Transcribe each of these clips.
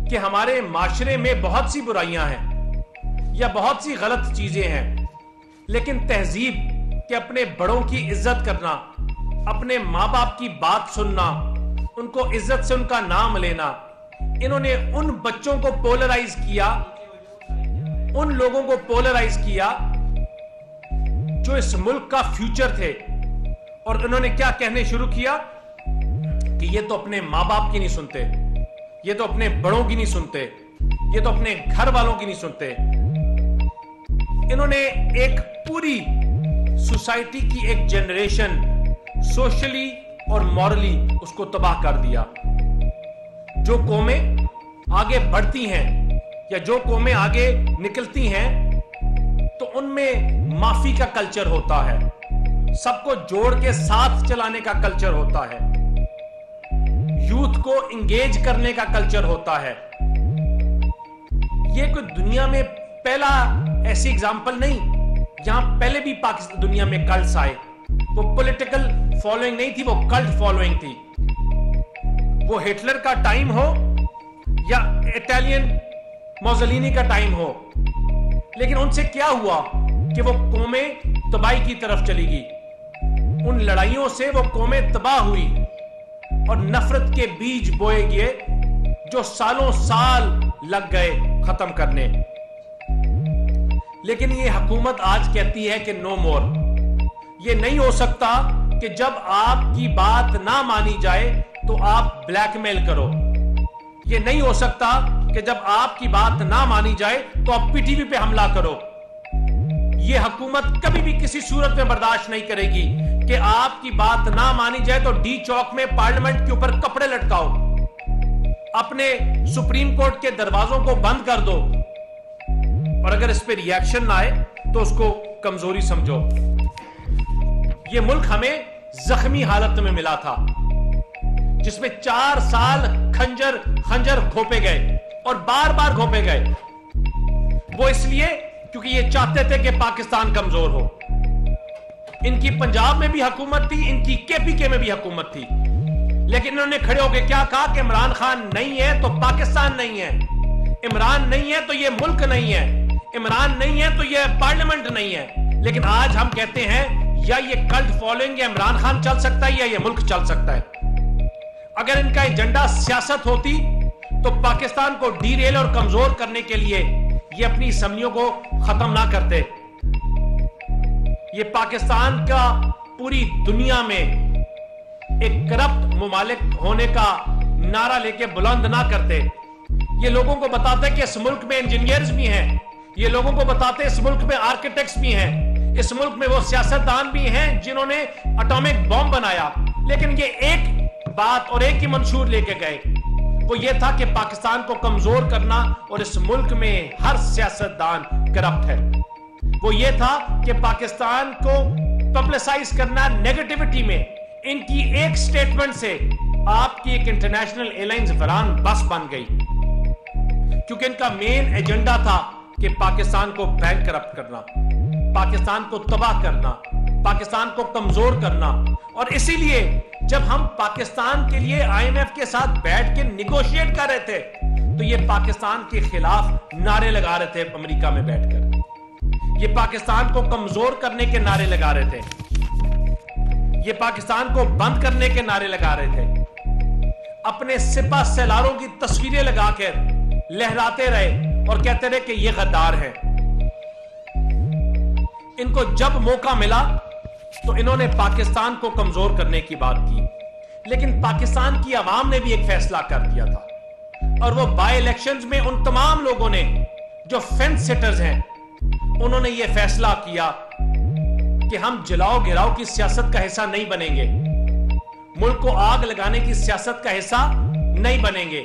کہ ہمارے معاشرے میں بہت سی برائیاں ہیں یا بہت سی غلط چیزیں ہیں، لیکن تہذیب کہ اپنے بڑوں کی عزت کرنا، اپنے ماں باپ کی بات سننا، ان کو عزت سے ان کا نام لینا، انہوں نے ان بچوں کو پولرائز کیا، ان لوگوں کو پولرائز کیا جو اس ملک کا فیوچر تھے، اور انہوں نے کیا کہنے شروع کیا کہ یہ تو اپنے ماں باپ کی نہیں سنتے، یہ تو اپنے بڑوں کی نہیں سنتے، یہ تو اپنے گھر والوں کی نہیں سنتے۔ انہوں نے ایک پوری سوسائٹی کی ایک جنریشن سوشلی اور مورلی اس کو تباہ کر دیا۔ جو قومیں آگے بڑھتی ہیں یا جو قومیں آگے نکلتی ہیں تو ان میں معافی کا کلچر ہوتا ہے، سب کو جوڑ کے ساتھ چلانے کا کلچر ہوتا ہے، یوتھ کو انگیج کرنے کا کلچر ہوتا ہے۔ یہ کوئی دنیا میں پہلا ایسی اگزامپل نہیں، یہاں پہلے بھی پاکستان دنیا میں کلٹس آئے، وہ پولیٹیکل فالوئنگ نہیں تھی، وہ کلٹ فالوئنگ تھی۔ وہ ہٹلر کا ٹائم ہو یا اٹالین موزولینی کا ٹائم ہو، لیکن ان سے کیا ہوا کہ وہ قومیں تباہی کی طرف چلی گئی۔ ان لڑائیوں سے وہ قومیں تباہ ہوئی اور نفرت کے بیج بوئے گئے جو سالوں سال لگ گئے ختم کرنے۔ لیکن یہ حکومت آج کہتی ہے کہ نو مور۔ یہ نہیں ہو سکتا کہ جب آپ کی بات نہ مانی جائے تو آپ بلیک میل کرو۔ یہ نہیں ہو سکتا کہ جب آپ کی بات نہ مانی جائے تو آپ پی ٹی وی پہ حملہ کرو۔ یہ حکومت کبھی بھی کسی صورت میں برداشت نہیں کرے گی کہ آپ کی بات نہ مانی جائے تو ڈی چوک میں پارلیمنٹ کے اوپر کپڑے لٹکاؤ، اپنے سپریم کورٹ کے دروازوں کو بند کر دو، اور اگر اس پہ ری ایکشن نہ آئے تو اس کو کمزوری سمجھو۔ یہ ملک ہمیں زخمی حالت میں ملا تھا، جس میں 4 سال خنجر گھوپے گئے اور بار بار گھوپے گئے۔ وہ اس لیے کیونکہ یہ چاہتے تھے کہ پاکستان کمزور ہو۔ ان کی پنجاب میں بھی حکومت تھی، ان کی کے پی کے میں بھی حکومت تھی، لیکن انہوں نے کھڑے ہو کے کیا کہا کہ عمران خان نہیں ہے تو پاکستان نہیں ہے، عمران نہیں ہے تو یہ ملک نہیں ہے، عمران نہیں ہے تو یہ پارلیمنٹ نہیں ہے۔ لیکن آج ہم کہتے ہیں یا یہ کلٹ فالوئنگ یا عمران خان چل سکتا ہے یا یہ ملک چل سکتا ہے۔ اگر ان کا ایجنڈا سیاست ہوتی تو پاکستان کو ڈی ریل اور کمزور کرنے کے لیے یہ اپنی اسمبلیوں کو ختم نہ کرتے، یہ پاکستان کا پوری دنیا میں ایک کرپٹ ممالک ہونے کا نعرہ لے کے بلند نہ کرتے۔ یہ لوگوں کو بتاتے کہ اس ملک میں انجینئرز بھی ہیں، یہ لوگوں کو بتاتے اس ملک میں آرکیٹیکٹس بھی ہیں، اس ملک میں وہ سیاستدان بھی ہیں جنہوں نے اٹامک بم بنایا، لیکن یہ ایک بات اور ایک ہی منشور لے کے گئے، وہ یہ تھا کہ پاکستان کو کمزور کرنا، اور اس ملک میں ہر سیاستدان کرپٹ ہے۔ وہ یہ تھا کہ پاکستان کو پبلسائز کرنا نیگیٹیوٹی میں۔ ان کی ایک سٹیٹمنٹ سے آپ کی ایک انٹرنیشنل ایئر لائنز فران بس بن گئی، کیونکہ ان کا مین ایجنڈا تھا کہ پاکستان کو بینکرپٹ کرنا، پاکستان کو تباہ کرنا، پاکستان کو کمزور کرنا۔ اور اسی لیے جب ہم پاکستان کے لیے آئی ایم ایف کے ساتھ بیٹھ کے نیگوشیٹ کر رہے تھے تو یہ پاکستان کے خلاف نعرے لگا رہے تھے امریکہ میں بیٹھ کر، یہ پاکستان کو کمزور کرنے کے نعرے لگا رہے تھے، یہ پاکستان کو بند کرنے کے نعرے لگا رہے تھے، اپنے سپہ سالاروں کی تصویریں لگا کر لہراتے رہے اور کہتے رہے کہ یہ غدار ہیں۔ ان کو جب موقع ملا تو انہوں نے پاکستان کو کمزور کرنے کی بات کی، لیکن پاکستان کی عوام نے بھی ایک فیصلہ کر دیا تھا، اور وہ بائی الیکشنز میں ان تمام لوگوں نے جو فینس سٹرز ہیں انہوں نے یہ فیصلہ کیا کہ ہم جلاؤ گراؤ کی سیاست کا حصہ نہیں بنیں گے، ملک کو آگ لگانے کی سیاست کا حصہ نہیں بنیں گے،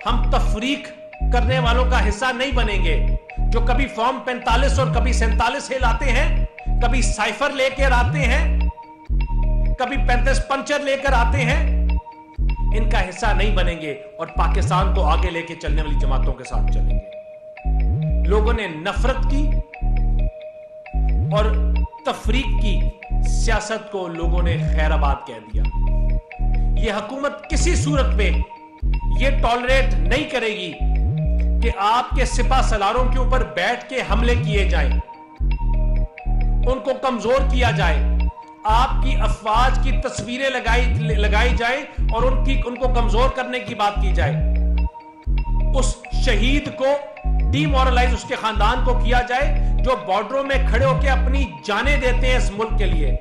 ہم تفریق کرنے والوں کا حصہ نہیں بنیں گے، جو کبھی فارم 45 اور کبھی 47 لاتے ہیں، کبھی سائفر لے کر آتے ہیں، کبھی 35 پنچر لے کر آتے ہیں، ان کا حصہ نہیں بنیں گے اور پاکستان کو آگے لے کے چلنے والی جماعتوں کے ساتھ چلیں گے۔ لوگوں نے نفرت کی اور تفریق کی سیاست کو لوگوں نے خیر آباد کہہ دیا۔ یہ حکومت کسی صورت پہ ये टॉलरेट नहीं करेगी कि आपके सिपा सलारों के ऊपर बैठ के हमले किए जाएं, उनको कमजोर किया जाए, आपकी अफवाज की तस्वीरें लगाई जाए और उनको कमजोर करने की बात की जाए, उस शहीद को डीमोरलाइज उसके खानदान को किया जाए जो बॉर्डरों में खड़े होकर अपनी जानें देते हैं इस मुल्क के लिए,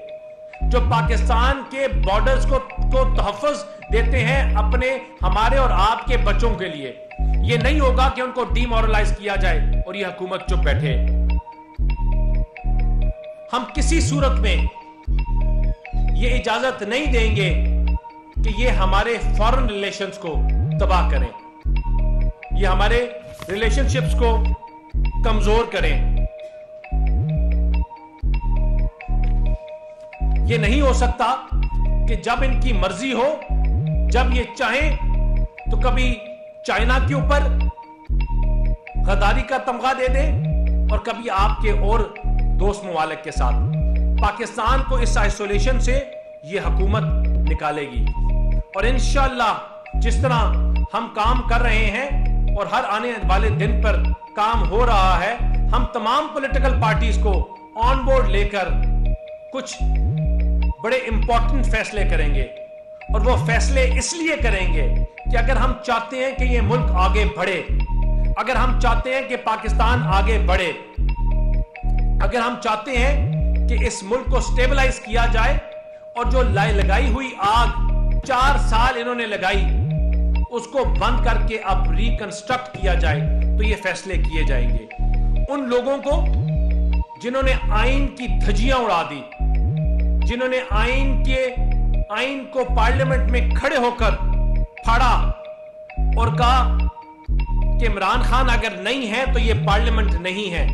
जो पाकिस्तान के बॉर्डर्स को तहफ़्फ़ुज़ देते हैं अपने, हमारे और आपके बच्चों के लिए। ये नहीं होगा कि उनको डीमोरलाइज किया जाए और ये हुकूमत चुप बैठे। हम किसी सूरत में ये इजाजत नहीं देंगे कि ये हमारे फॉरेन रिलेशंस को तबाह करें, ये हमारे रिलेशनशिप्स को कमजोर करें। ये नहीं हो सकता कि जब इनकी मर्जी हो, जब ये चाहें तो कभी चाइना के ऊपर गद्दारी का तमगा दे दे और कभी आपके और दोस्त मुमालिक के साथ। पाकिस्तान को इस आइसोलेशन से ये हुकूमत निकालेगी और इंशाअल्लाह जिस तरह हम काम कर रहे हैं और हर आने वाले दिन पर काम हो रहा है, हम तमाम पॉलिटिकल पार्टीज को ऑन बोर्ड लेकर कुछ बड़े इंपॉर्टेंट फैसले करेंगे। और वो फैसले इसलिए करेंगे कि अगर हम चाहते हैं कि ये मुल्क आगे बढ़े, अगर हम चाहते हैं कि पाकिस्तान आगे बढ़े, अगर हम चाहते हैं कि इस मुल्क को स्टेबलाइज किया जाए और जो लगाई हुई आग 4 साल इन्होंने लगाई उसको बंद करके अब रिकंस्ट्रक्ट किया जाए, तो ये फैसले किए जाएंगे। उन लोगों को जिन्होंने आइन की धज्जियां उड़ा दी, जिन्होंने आइन को पार्लियामेंट में खड़े होकर फाड़ा और कहा कि इमरान खान अगर नहीं है तो ये पार्लियामेंट नहीं है,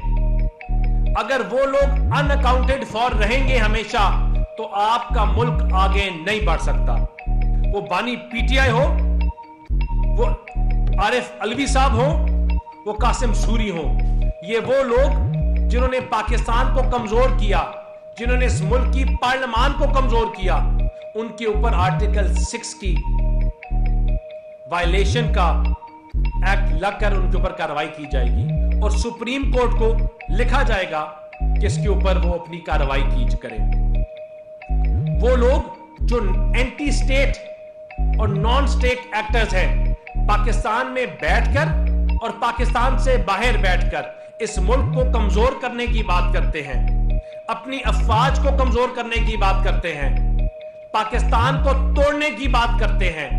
अगर वो लोग अनअकाउंटेड फॉर रहेंगे हमेशा तो आपका मुल्क आगे नहीं बढ़ सकता। वो बानी पीटीआई हो, वो आरिफ अलवी साहब हो, वो कासिम सूरी हो, ये वो लोग जिन्होंने पाकिस्तान को कमजोर किया, जिन्होंने इस मुल्क की पार्लियामान को कमजोर किया, उनके ऊपर आर्टिकल 6 की वायलेशन का एक्ट लगकर उनके ऊपर कार्रवाई की जाएगी और सुप्रीम कोर्ट को लिखा जाएगा कि इसके ऊपर वो अपनी कार्रवाई की करें। वो लोग जो एंटी स्टेट और नॉन स्टेट एक्टर्स हैं, पाकिस्तान में बैठकर और पाकिस्तान से बाहर बैठकर इस मुल्क को कमजोर करने की बात करते हैं, अपनी अफवाज को कमजोर करने की बात करते हैं, पाकिस्तान को तोड़ने की बात करते हैं,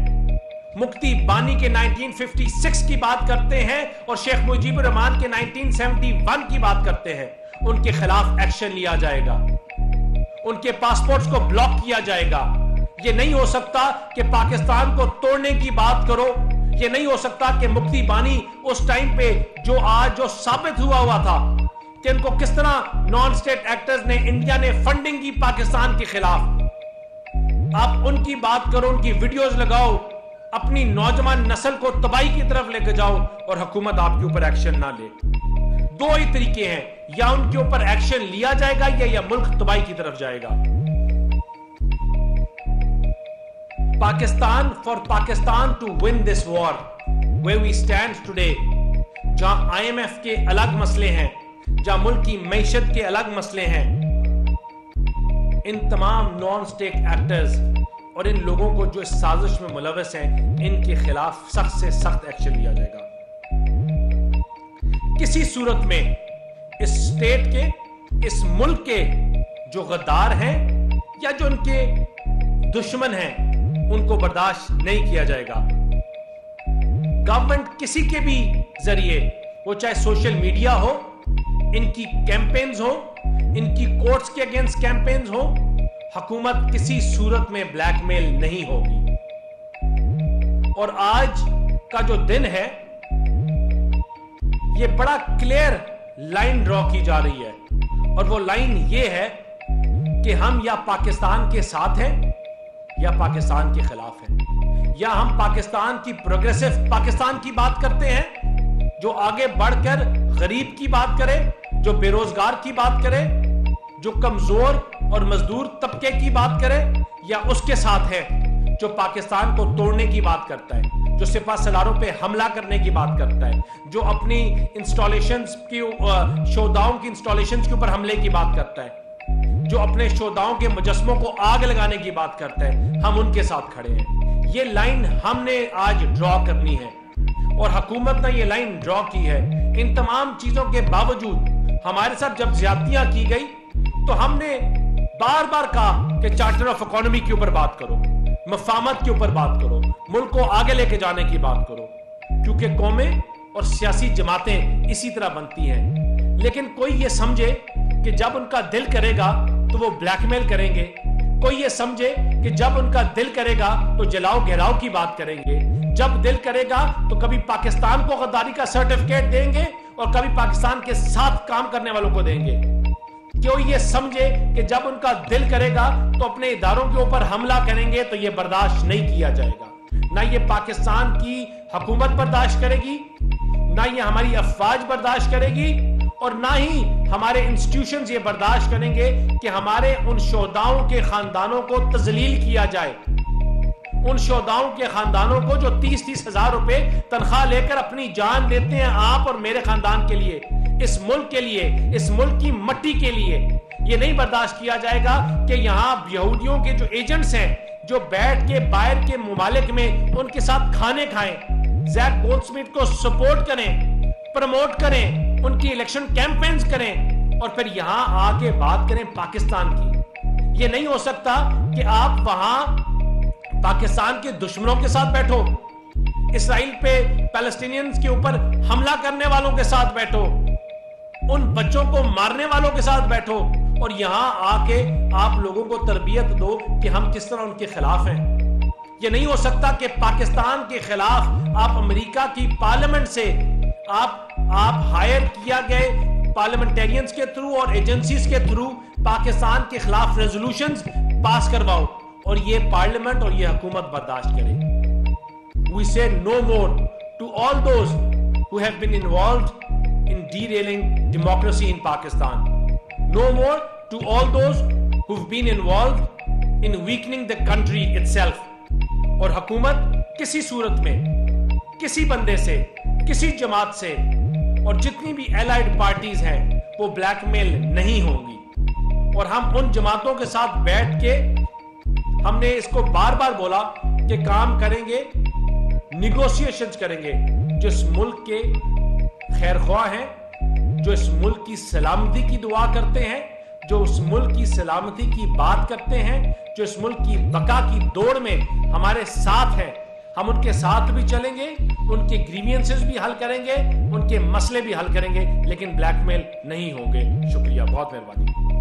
मुफ्ती बानी के 1956 की बात करते हैं और शेख मुजीबुर रहमान के 1971 की बात करते हैं, उनके खिलाफ एक्शन लिया जाएगा, उनके पासपोर्ट्स को ब्लॉक किया जाएगा। ये नहीं हो सकता कि पाकिस्तान को तोड़ने की बात करो, ये नहीं हो सकता कि मुफ्ती बानी उस टाइम पे जो साबित हुआ था कि इनको किस तरह नॉन स्टेट एक्टर्स ने, इंडिया ने फंडिंग की पाकिस्तान के खिलाफ, आप उनकी बात करो, उनकी वीडियोस लगाओ, अपनी नौजवान नस्ल को तबाही की तरफ लेकर जाओ और हुकूमत आपके ऊपर एक्शन ना ले। दो ही तरीके हैं, या उनके ऊपर एक्शन लिया जाएगा या मुल्क तबाही की तरफ जाएगा। Pakistan, for Pakistan to win this war where we stand today, जहां IMF के अलग मसले हैं, जहां मुल्क की मैशत के अलग मसले हैं, इन तमाम नॉन स्टेट एक्टर्स और इन लोगों को जो इस साजिश में मुलविस हैं, इनके खिलाफ सख्त से सख्त एक्शन लिया जाएगा। किसी सूरत में इस स्टेट के, इस मुल्क के जो गद्दार हैं या जो उनके दुश्मन हैं, उनको बर्दाश्त नहीं किया जाएगा। गवर्नमेंट किसी के भी जरिए, वो चाहे सोशल मीडिया हो, इनकी कैंपेन्स हो, इनकी कोर्ट्स के अगेंस्ट कैंपेन्स हो, हुकूमत किसी सूरत में ब्लैकमेल नहीं होगी। और आज का जो दिन है, ये बड़ा क्लियर लाइन ड्रॉ की जा रही है और वो लाइन ये है कि हम या पाकिस्तान के साथ हैं या पाकिस्तान के खिलाफ हैं, या हम पाकिस्तान की प्रोग्रेसिव पाकिस्तान की बात करते हैं जो आगे बढ़कर गरीब की बात करे, जो बेरोजगार की बात करे, जो कमजोर और मजदूर तबके की बात करे, या उसके साथ है जो पाकिस्तान को तोड़ने की बात करता है, जो सिपा सलारों पे हमला करने की बात करता है, जो अपनी इंस्टॉलेशंस की शोधाओं की इंस्टॉलेशंस के ऊपर हमले की बात करता है, जो अपने शोधाओं के मुजस्मों को आग लगाने की बात करता है, हम उनके साथ खड़े हैं। ये लाइन हमने आज ड्रॉ करनी है और हुकूमत ने ये लाइन ड्रॉ की है। इन तमाम चीजों के बावजूद हमारे साथ जब ज्यादतियां की गई तो हमने बार बार कहा कि चार्टर ऑफ इकोनॉमी के ऊपर बात करो, मफाहमत के ऊपर बात करो, मुल्क को आगे लेके जाने की बात करो, क्योंकि कौमें और सियासी जमातें इसी तरह बनती हैं। लेकिन कोई ये समझे कि जब उनका दिल करेगा तो वो ब्लैकमेल करेंगे, कोई ये समझे कि जब उनका दिल करेगा तो जलाओ घेराव की बात करेंगे, जब दिल करेगा तो कभी पाकिस्तान को गद्दारी का सर्टिफिकेट देंगे और कभी पाकिस्तान के साथ काम करने वालों को देंगे। क्यों ये समझे कि जब उनका दिल करेगा तो अपने इदारों के ऊपर हमला करेंगे, तो ये बर्दाश्त नहीं किया जाएगा। ना ये पाकिस्तान की हुकूमत बर्दाश्त करेगी, ना ये हमारी अफवाज बर्दाश्त करेगी, और ना ही हमारे इंस्टीट्यूशंस ये बर्दाश्त करेंगे कि हमारे उन शोधाओं के खानदानों को तजलील किया जाए, उन शोधाओं के खानदानों को जो 30-30 हजार रुपए तनख्वाह लेकर अपनी जान देते हैं आप और मेरे खानदान के लिए, इस मुल्क के लिए, इस मुल्क की मट्टी के लिए। ये नहीं बर्दाश्त किया जाएगा कि यहाँ यहूदियों के जो एजेंट्स हैं, जो बैठ के बाहर के मुमालिक में उनके साथ खाने खाएं, जैक गोल्डस्मिथ को सपोर्ट करें, प्रमोट करें, उनकी इलेक्शन कैंपेन्स करें, और फिर यहाँ आके बात करें पाकिस्तान की। ये नहीं हो सकता कि आप वहां पाकिस्तान के दुश्मनों के साथ बैठो, इसराइल पे पैलेस्टीनियंस के ऊपर हमला करने वालों के साथ बैठो, उन बच्चों को मारने वालों के साथ बैठो, और यहां आके आप लोगों को तरबियत दो कि हम किस तरह उनके खिलाफ हैं। ये नहीं हो सकता कि पाकिस्तान के खिलाफ आप अमेरिका की पार्लियामेंट से आप हायर किया गए पार्लियामेंटेरियंस के थ्रू और एजेंसीज के थ्रू पाकिस्तान के खिलाफ रेजोल्यूशंस पास करवाओ, और ये पार्लियामेंट और ये हुकूमत बर्दाश्त करे। We say no more to all those who have been involved in derailing democracy in Pakistan. No more to all those who've been involved in weakening the country itself. और हुकूमत किसी सूरत में किसी बंदे से, किसी जमात से, और जितनी भी एलाइड पार्टीज हैं वो ब्लैकमेल नहीं होंगी। और हम उन जमातों के साथ बैठ के हमने इसको बार बार बोला कि काम करेंगे, निगोशिएशंस करेंगे, जो इस मुल्क के खैरख्वाह हैं, जो इस मुल्क की सलामती की दुआ करते हैं, जो उस मुल्क की सलामती की बात करते हैं, जो इस मुल्क की बका की दौड़ में हमारे साथ हैं। हम उनके साथ भी चलेंगे, उनके ग्रीवियंसेस भी हल करेंगे, उनके मसले भी हल करेंगे, लेकिन ब्लैकमेल नहीं होंगे। शुक्रिया, बहुत मेहरबानी।